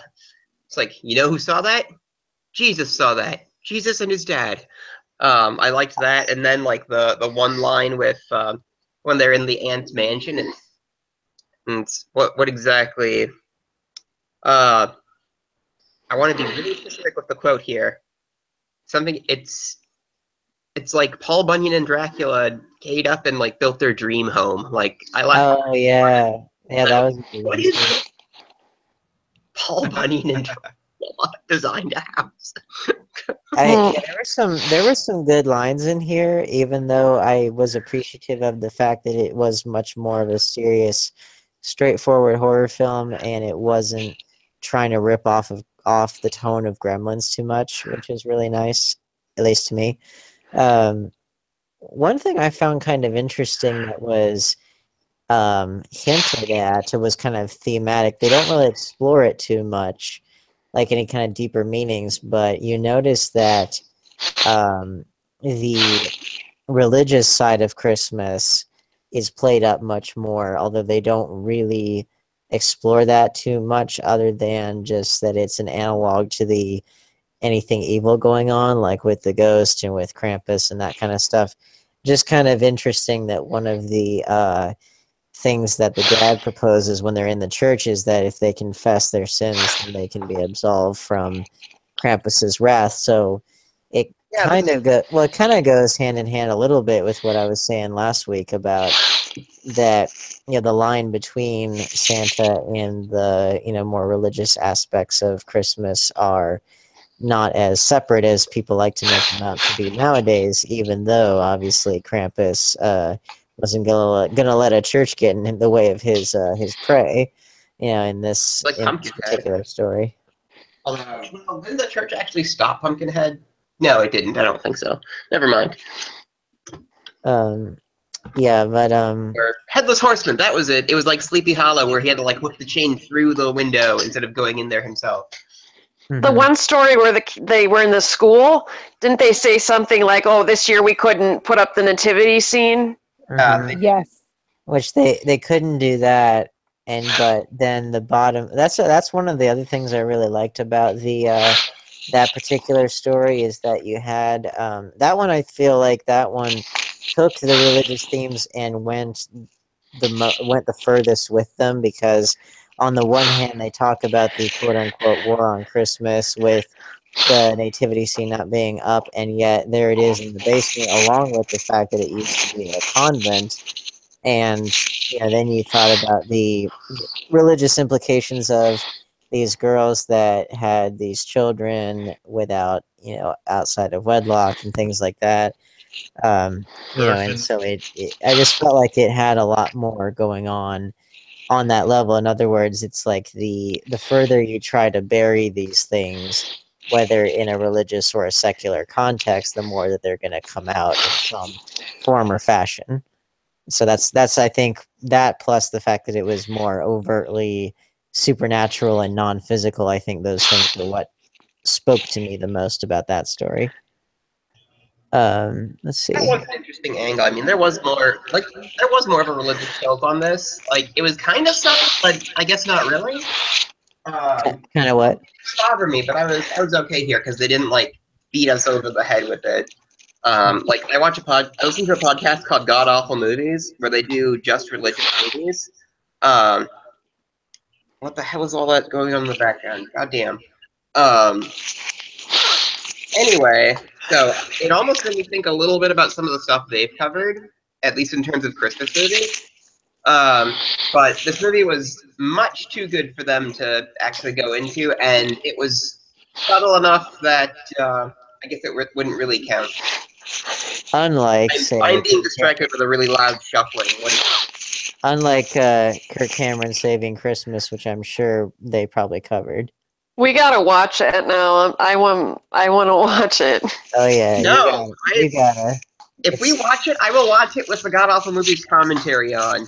It's like, you know who saw that? Jesus saw that. Jesus and his dad. I liked that, and then like the one line with when they're in the aunt's mansion, and what exactly? I want to be really specific with the quote here. Something it's like Paul Bunyan and Dracula gate up and like built their dream home. Like I like. Oh yeah, that was. What is it? Paul Bunyan and Dracula designed a house. There were some good lines in here, even though I was appreciative of the fact that it was much more of a serious, straightforward horror film, and it wasn't trying to rip off the tone of Gremlins too much, which was really nice, at least to me. One thing I found kind of interesting that was hinted at was kind of thematic. They don't really explore it too much, like any kind of deeper meanings, but you notice that the religious side of Christmas is played up much more, although they don't really explore that too much, other than just that it's an analog to the anything evil going on, like with the ghost and with Krampus and that kind of stuff. Just kind of interesting that one of the things that the dad proposes when they're in the church is that if they confess their sins, then they can be absolved from Krampus's wrath. So it kind of goes hand in hand a little bit with what I was saying last week about that, you know, the line between Santa and the, you know, more religious aspects of Christmas are not as separate as people like to make them out to be nowadays, even though obviously Krampus wasn't gonna let a church get in the way of his prey, you know, in this particular story. Well, didn't the church actually stop Pumpkinhead? No, it didn't. I don't think so. Never mind. Yeah, but or Headless Horseman. That was it. It was like Sleepy Hollow, where he had to like whip the chain through the window instead of going in there himself. The one story where they were in the school, didn't they say something like, "Oh, this year we couldn't put up the nativity scene"? Yes. Which they couldn't do that, but then the bottom. That's one of the other things I really liked about the that particular story is that you had that one. I feel like that one took the religious themes and went the furthest with them, because on the one hand they talk about the quote-unquote war on Christmas with the nativity scene not being up, and yet there it is in the basement, along with the fact that it used to be a convent. And you know, then you thought about the religious implications of these girls that had these children without, you know, outside of wedlock and things like that. You know, and so I just felt like it had a lot more going on that level. In other words, it's like the further you try to bury these things, whether in a religious or a secular context, the more that they're going to come out in some form or fashion. So that's I think that, plus the fact that it was more overtly supernatural and non-physical, I think those things are what spoke to me the most about that story. Let's see. That was an interesting angle. I mean, there was more of a religious tilt on this. Like, it was kind of subtle, but I guess not really. Kind of what? It bothered me, but I was okay here because they didn't like beat us over the head with it. Like I listen to a podcast called God Awful Movies where they do just religious movies. What the hell is all that going on in the background? Goddamn. Anyway, so it almost made me think a little bit about some of the stuff they've covered, at least in terms of Christmas movies. But this movie was much too good for them to actually go into, and it was subtle enough that I guess it wouldn't really count. Unlike, say, I'm being distracted with a really loud shuffling. unlike Kirk Cameron Saving Christmas, which I'm sure they probably covered. We gotta watch it now. I want to watch it. Oh yeah, No, you gotta. If we watch it, I will watch it with the God Awful Movies commentary on.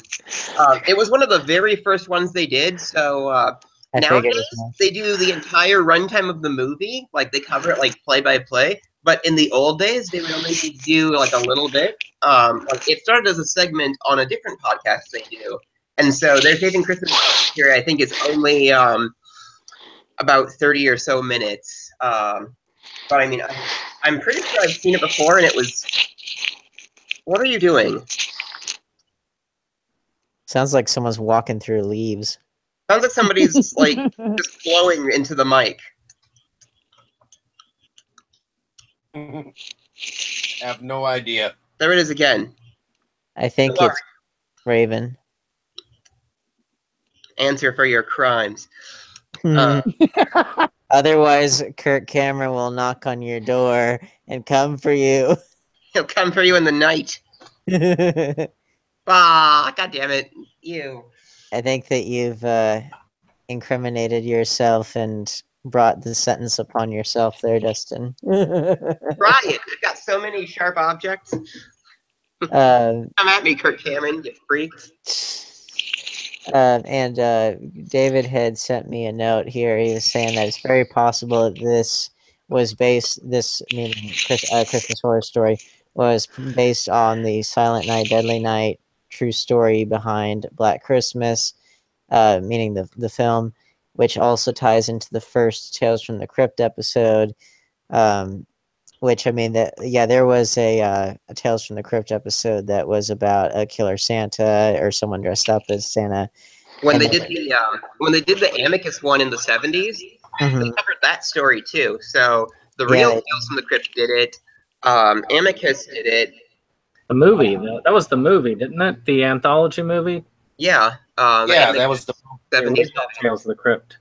It was one of the very first ones they did, so nowadays they do the entire runtime of the movie, like they cover it like play by play. But in the old days, they would only do like a little bit. Like it started as a segment on a different podcast they do, and so their Saving Christmas commentary, I think, is only about 30 or so minutes. But I mean, I'm pretty sure I've seen it before, and it was. What are you doing? Sounds like someone's walking through leaves. Sounds like somebody's like just blowing into the mic. I have no idea. There it is again. I think Sorry. it's Raven. Answer for your crimes. Otherwise, Kirk Cameron will knock on your door and come for you. He'll come for you in the night. Ah, God damn it. You. I think that you've incriminated yourself and brought the sentence upon yourself there, Dustin. Brian, I've got so many sharp objects. Come at me, Kirk Cameron, you freak. And David had sent me a note here. He was saying that it's very possible that this meaning Christmas Horror Story, was based on the Silent Night, Deadly Night true story behind Black Christmas, meaning the film, which also ties into the first Tales from the Crypt episode, which, I mean, there was a Tales from the Crypt episode that was about a killer Santa or someone dressed up as Santa. When they did the Amicus one in the 70s, they covered that story too. So the real Tales from the Crypt did it. Amicus did it. The movie, that was the movie, didn't it? The anthology movie? Yeah. That was the 70s Tales of the Crypt.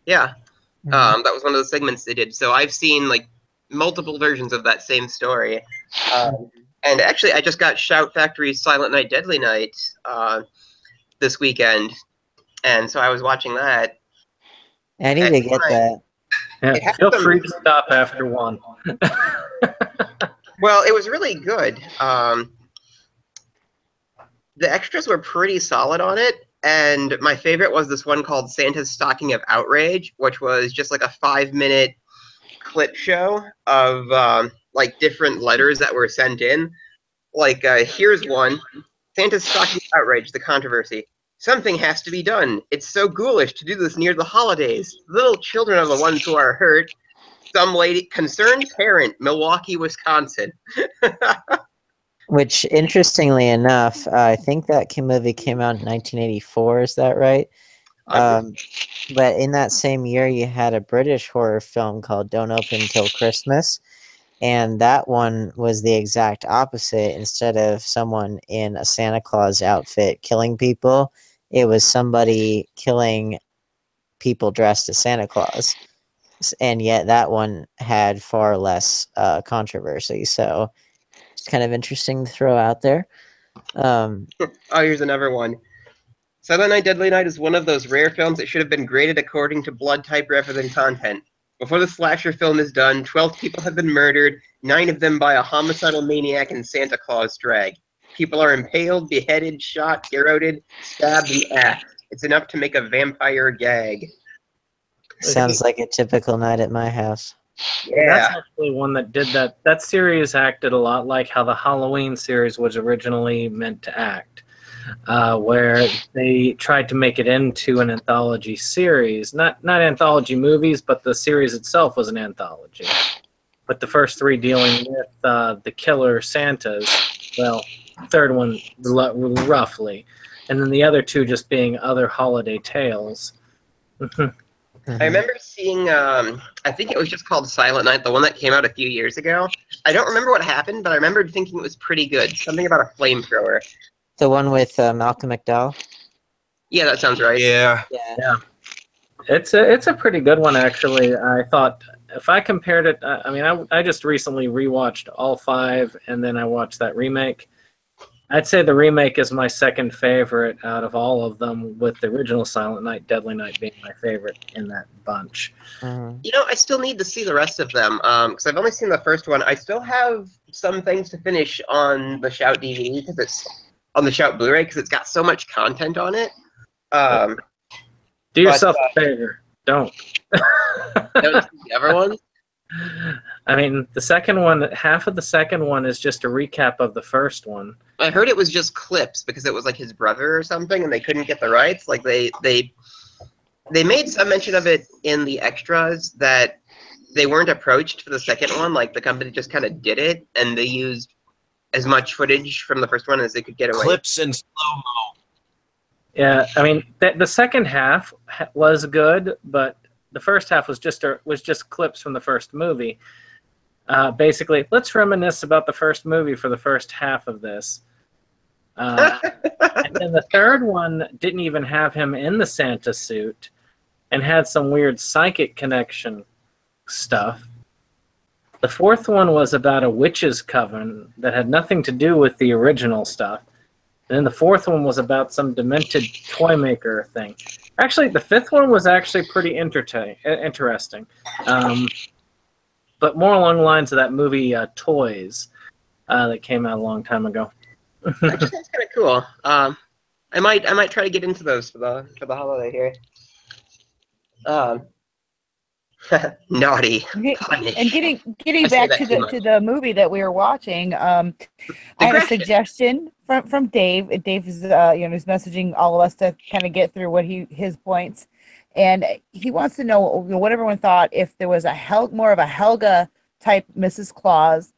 Yeah. That was one of the segments they did. So I've seen like multiple versions of that same story. And actually, I just got Shout Factory's Silent Night, Deadly Night this weekend. And so I was watching that. I need to get that. Yeah, feel free to stop after one. Well, it was really good. The extras were pretty solid on it, and my favorite was this one called Santa's Stocking of Outrage, which was just like a 5-minute clip show of like different letters that were sent in. Like, here's one. Santa's Stocking of Outrage, the controversy. Something has to be done. It's so ghoulish to do this near the holidays. Little children are the ones who are hurt. Some lady, concerned parent, Milwaukee, Wisconsin. Which, interestingly enough, I think that movie came out in 1984. Is that right? But in that same year, you had a British horror film called Don't Open Till Christmas. And that one was the exact opposite. Instead of someone in a Santa Claus outfit killing people, it was somebody killing people dressed as Santa Claus. And yet that one had far less controversy. So it's kind of interesting to throw out there. Oh, here's another one. Silent Night, Deadly Night is one of those rare films that should have been graded according to blood type rather than content. Before the slasher film is done, 12 people have been murdered, 9 of them by a homicidal maniac in Santa Claus drag. People are impaled, beheaded, shot, garroted, stabbed, and axed. It's enough to make a vampire gag. Sounds like a typical night at my house. Yeah. That's actually one that did that. That series acted a lot like how the Halloween series was originally meant to act, where they tried to make it into an anthology series. Not anthology movies, but the series itself was an anthology. with the first three dealing with the killer Santas. Well, third one roughly, and then the other two just being other holiday tales. I remember seeing, I think it was just called Silent Night, the one that came out a few years ago. I don't remember what happened, but I remember thinking it was pretty good. Something about a flamethrower. The one with Malcolm McDowell. Yeah, that sounds right. Yeah. Yeah, it's a pretty good one actually. I thought if I compared it, I mean, I just recently rewatched all five, and then I watched that remake. I'd say the remake is my second favorite out of all of them, with the original Silent Night, Deadly Night being my favorite in that bunch. You know, I still need to see the rest of them, because I've only seen the first one. I still have some things to finish on the Shout DVD, because it's on the Shout Blu-ray, because it's got so much content on it. Do yourself a favor. Don't. Don't see the other ones. I mean, the second one, half of the second one is just a recap of the first one. I heard it was just clips because it was like his brother or something, and they couldn't get the rights. Like they made some mention of it in the extras that they weren't approached for the second one. Like the company just kind of did it, and they used as much footage from the first one as they could get away. Clips and slow-mo. Yeah, I mean, the second half was good, but the first half was just clips from the first movie. Basically, let's reminisce about the first movie for the first half of this. And then the third one didn't even have him in the Santa suit and had some weird psychic connection stuff. The fourth one was about a witch's coven that had nothing to do with the original stuff. And then the fourth one was about some demented toy maker thing. Actually, the fifth one was actually pretty interesting. But more along the lines of that movie Toys that came out a long time ago. Actually, that's kind of cool. I might try to get into those for the holiday here. Naughty. Punish. And getting I say back that to too much. the movie that we were watching, I had a suggestion from Dave. Dave is he's messaging all of us to kind of get through what his points, and he wants to know what everyone thought if there was more of a Helga type Mrs. Claus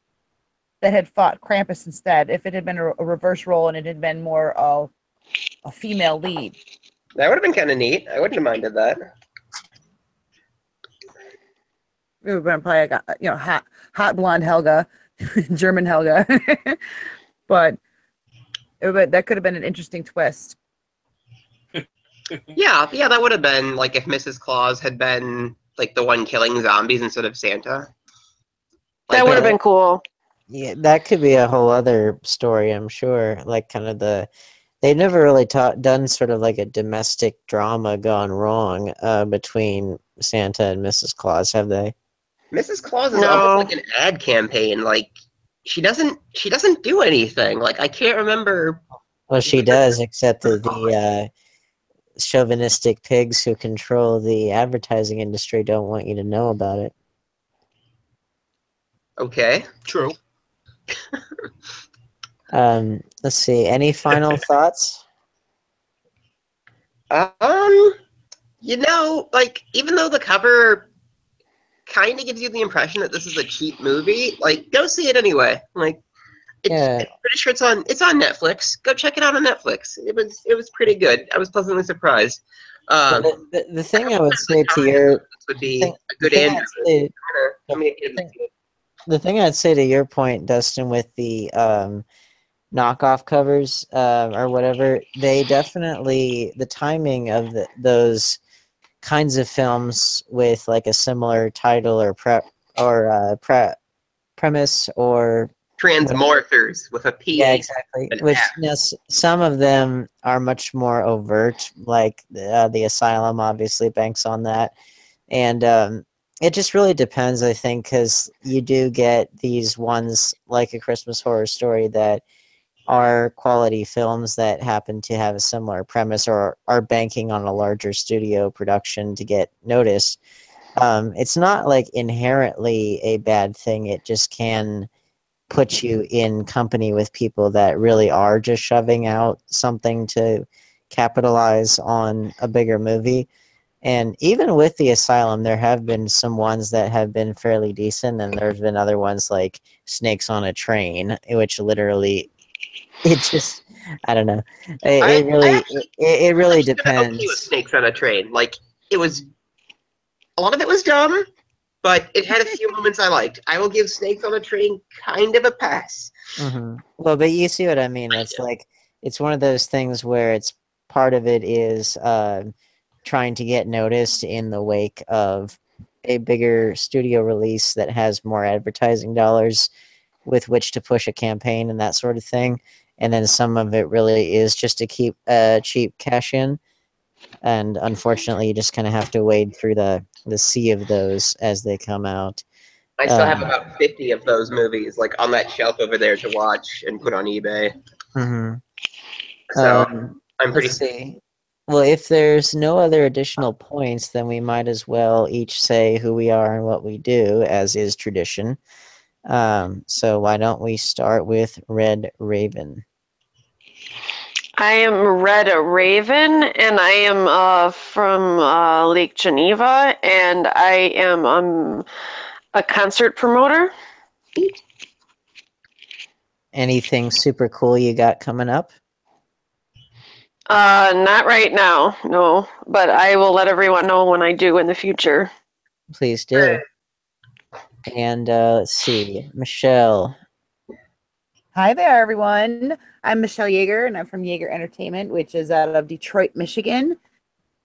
that had fought Krampus instead, if it had been a reverse role and it had been more of a female lead. That would have been kind of neat. I wouldn't have minded that. We would have probably got hot blonde Helga, German Helga, but that could have been an interesting twist. Yeah, that would have been like if Mrs. Claus had been like the one killing zombies instead of Santa. That would have been cool. Yeah, that could be a whole other story, I'm sure. Like kind of they never really done sort of like a domestic drama gone wrong between Santa and Mrs. Claus, have they? Mrs. Claus is No. almost like an ad campaign. Like she doesn't do anything. Like I can't remember. Well, she does, except that the chauvinistic pigs who control the advertising industry don't want you to know about it. Okay. True. Let's see. Any final thoughts? Like even though the cover kind of gives you the impression that this is a cheap movie, like go see it anyway. Like I'm pretty sure it's on Netflix. Go check it out on Netflix. It was pretty good. I was pleasantly surprised. The thing I would say to your would be a good end. The thing I'd say to your point, Dustin, with the knockoff covers or whatever, they definitely, the timing of those kinds of films with like a similar title or premise or Transmorphers with a P. Yeah, exactly. Which some of them are much more overt, like the Asylum obviously banks on that, and it just really depends, I think, because you do get these ones like A Christmas Horror Story that are quality films that happen to have a similar premise or are banking on a larger studio production to get noticed. It's not like inherently a bad thing. It just can put you in company with people that really are just shoving out something to capitalize on a bigger movie. And even with the Asylum, there have been some ones that have been fairly decent, and there's been other ones like Snakes on a Train, which literally, it just, I don't know. It really, it really Okay with depends. Snakes on a Train. Like, it was, a lot of it was dumb, but it had a few moments I liked. I will give Snakes on a Train kind of a pass. Mm-hmm. Well, but you see what I mean. It's like, it's one of those things where it's part of it is trying to get noticed in the wake of a bigger studio release that has more advertising dollars with which to push a campaign and that sort of thing. And then some of it really is just to keep cheap cash in. And unfortunately, you just kind of have to wade through the sea of those as they come out. I still have about 50 of those movies like on that shelf over there to watch and put on eBay. Mm-hmm. So I'm pretty. Let's see. Well, if there's no other additional points, then we might as well each say who we are and what we do, as is tradition. So why don't we start with Red Raven? I am Red Raven, and I am from Lake Geneva, and I am a concert promoter. Anything super cool you got coming up? Not right now, no, but I will let everyone know when I do in the future. Please do. And let's see, Michelle. Hi there, everyone. I'm Michelle Yeager, and I'm from Yeager Entertainment, which is out of Detroit, Michigan.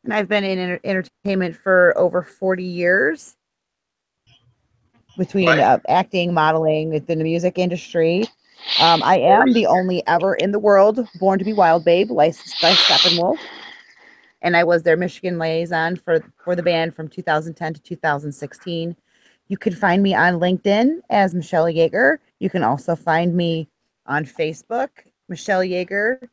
And I've been in entertainment for over 40 years between acting, modeling, within the music industry. I am the only ever in the world Born to be Wild babe, licensed by Steppenwolf. And I was their Michigan liaison for the band from 2010 to 2016. You can find me on LinkedIn as Michelle Yeager. You can also find me on Facebook, Michelle Yeager,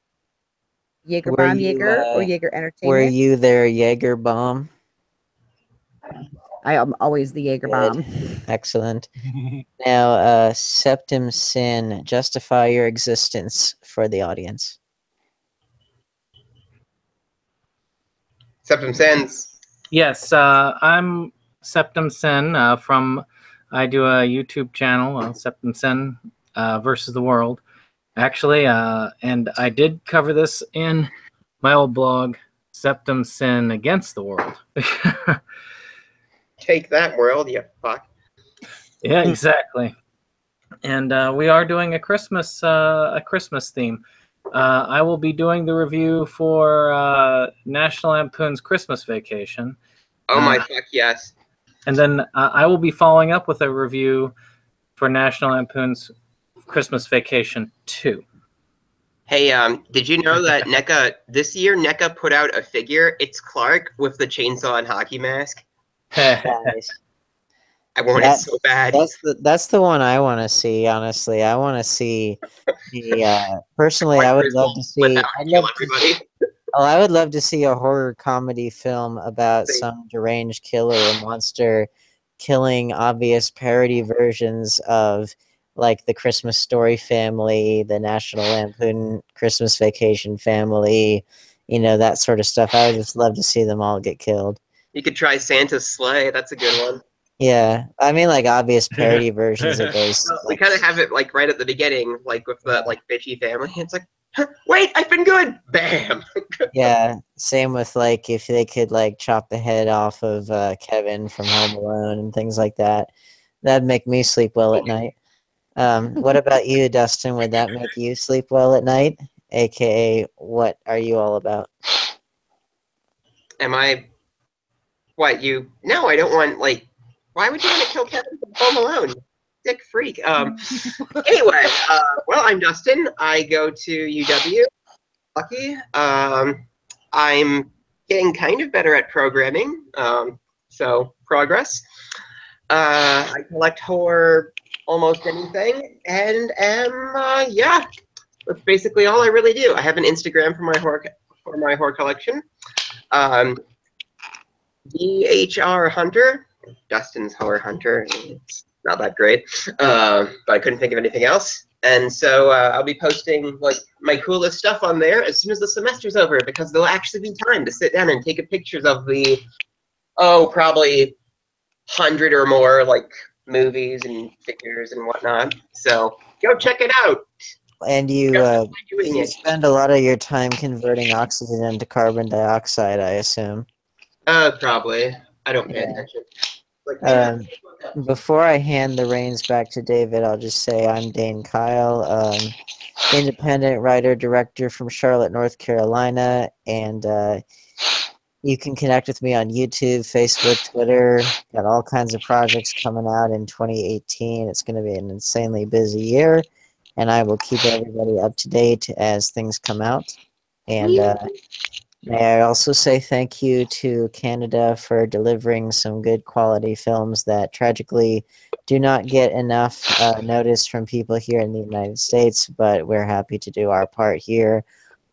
Yeager Bomb Yeager, or Yeager Entertainment. Were you their Yeager Bomb? I am always the Yeager Bomb. Excellent. Now, Septum Sin, justify your existence for the audience. Septum Sins. Yes, I'm Septum Sin I do a YouTube channel, Septum Sin versus the World, actually, and I did cover this in my old blog, Septum Sin Against the World. Take that, world, you fuck. Yeah, exactly. And we are doing a Christmas theme. I will be doing the review for National Lampoon's Christmas Vacation. Oh my fuck yes. And then I will be following up with a review for National Lampoon's Christmas Vacation 2. Hey, did you know that this year NECA put out a figure? It's Clark with the chainsaw and hockey mask. Nice. I want it so bad. That's the one I want to see. Honestly, I want to see the. Personally, I would love to see. I would love to see a horror comedy film about some deranged killer or monster killing obvious parody versions of like the Christmas Story family, the National Lampoon Christmas Vacation family, that sort of stuff. I would just love to see them all get killed. You could try Santa's sleigh. That's a good one. Yeah, I mean like obvious parody versions of those. We kind of have it like right at the beginning, like with the like bitchy family. It's like, wait, I've been good. Bam. Yeah, same with like if they could like chop the head off of Kevin from Home Alone and things like that. That'd make me sleep well at night. What about you, Dustin? Would that make you sleep well at night? AKA, what are you all about? Am I? What you? No, I don't want like. Why would you want to kill Kevin from Home Alone? Dick freak. Anyway, well, I'm Dustin. I go to UW. Lucky. I'm getting kind of better at programming. So progress. I collect horror, almost anything, and am yeah. That's basically all I really do. I have an Instagram for my horror collection. DHR Hunter. Dustin's Horror Hunter. It's not that great, but I couldn't think of anything else. And so I'll be posting like my coolest stuff on there as soon as the semester's over, because there'll actually be time to sit down and take pictures of the probably 100 or more like movies and figures and whatnot. So go check it out. And you spend a lot of your time converting oxygen into carbon dioxide, I assume. Probably. I don't pay Yeah. attention. Like, Before I hand the reins back to David, I'll just say I'm Dane Kyle, independent writer, director from Charlotte, North Carolina, and you can connect with me on YouTube, Facebook, Twitter. Got all kinds of projects coming out in 2018. It's going to be an insanely busy year, and I will keep everybody up to date as things come out. And may I also say thank you to Canada for delivering some good quality films that tragically do not get enough notice from people here in the United States, but we're happy to do our part here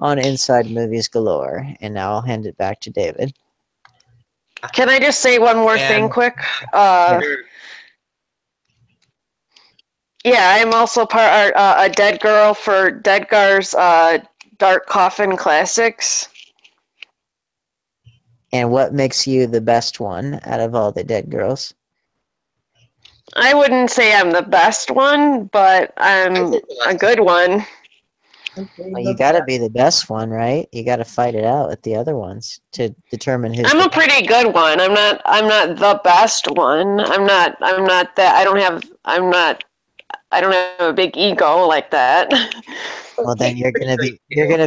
on Inside Movies Galore. And now I'll hand it back to David. Can I just say one more thing quick? Yeah, I'm also a dead girl for Deadgar's Dark Coffin Classics. And what makes you the best one out of all the dead girls? I wouldn't say I'm the best one, but I'm a good one. Well, you got to be the best one, right? You got to fight it out with the other ones to determine who's. I'm a pretty good one. I'm not the best one. I'm not that. I don't have a big ego like that. Well, then you're gonna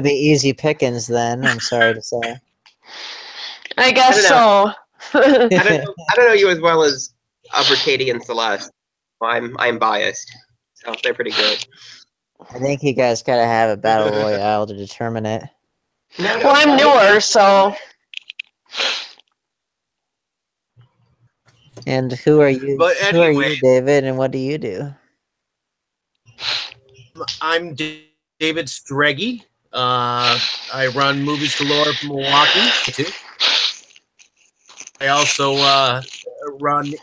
be easy pickings. Then I'm sorry to say. I guess so. I don't know you as well as Upper Katie and Celeste. I'm biased, so they're pretty good. I think you guys gotta have a battle royale to determine it. Well, I'm newer, so. And who are you? But Who are anyway, you, David? And what do you do? I'm David Streggy. I run Movies Galore from Milwaukee, too. I also run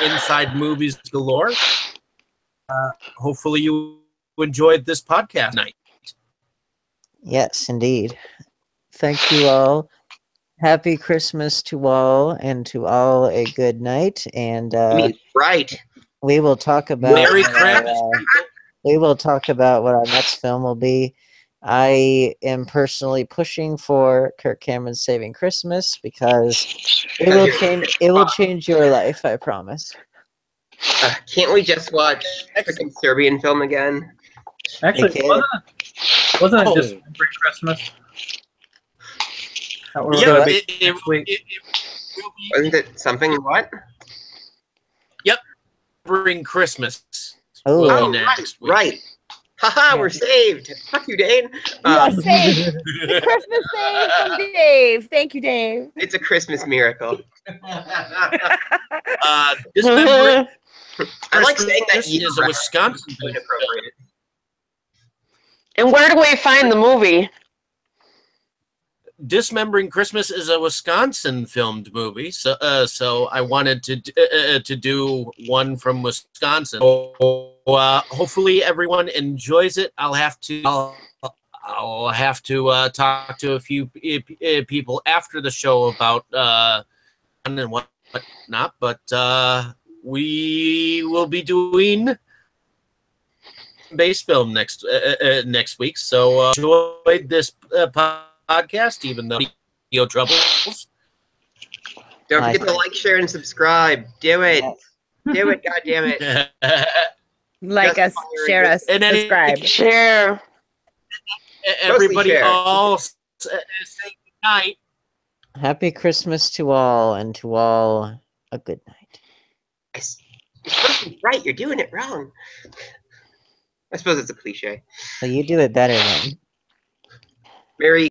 Inside Movies Galore. Hopefully you enjoyed this podcast tonight. Yes, indeed. Thank you all. Happy Christmas to all, and to all a good night. And right. We will talk about Merry Christmas. We will talk about what our next film will be. I am personally pushing for Kirk Cameron's Saving Christmas because it will change your life, I promise. Can't we just watch a Serbian film again? Actually, wasn't it just Every Christmas? Yeah, Wasn't it something what? Yep, bring Christmas. Oh, right. Haha, we're saved. Fuck you, Dane. Yeah, saved. The Christmas save from Dave. Thank you, Dave. It's a Christmas miracle. Dismembering I like saying that is a Wisconsin film. And where do we find the movie? Dismembering Christmas is a Wisconsin filmed movie, so I wanted to do one from Wisconsin. Hopefully everyone enjoys it. I'll have to talk to a few people after the show about and whatnot, but we will be doing base film next week. So enjoyed this podcast, even though video troubles. Don't forget to like, share, and subscribe. Do it. Do it, goddammit. Like us, share us, and then subscribe. Share. Everybody share. all say good night. Happy Christmas to all, and to all a good night. You're supposed to be right. You're doing it wrong. I suppose it's a cliche. Well, you do it better then. Merry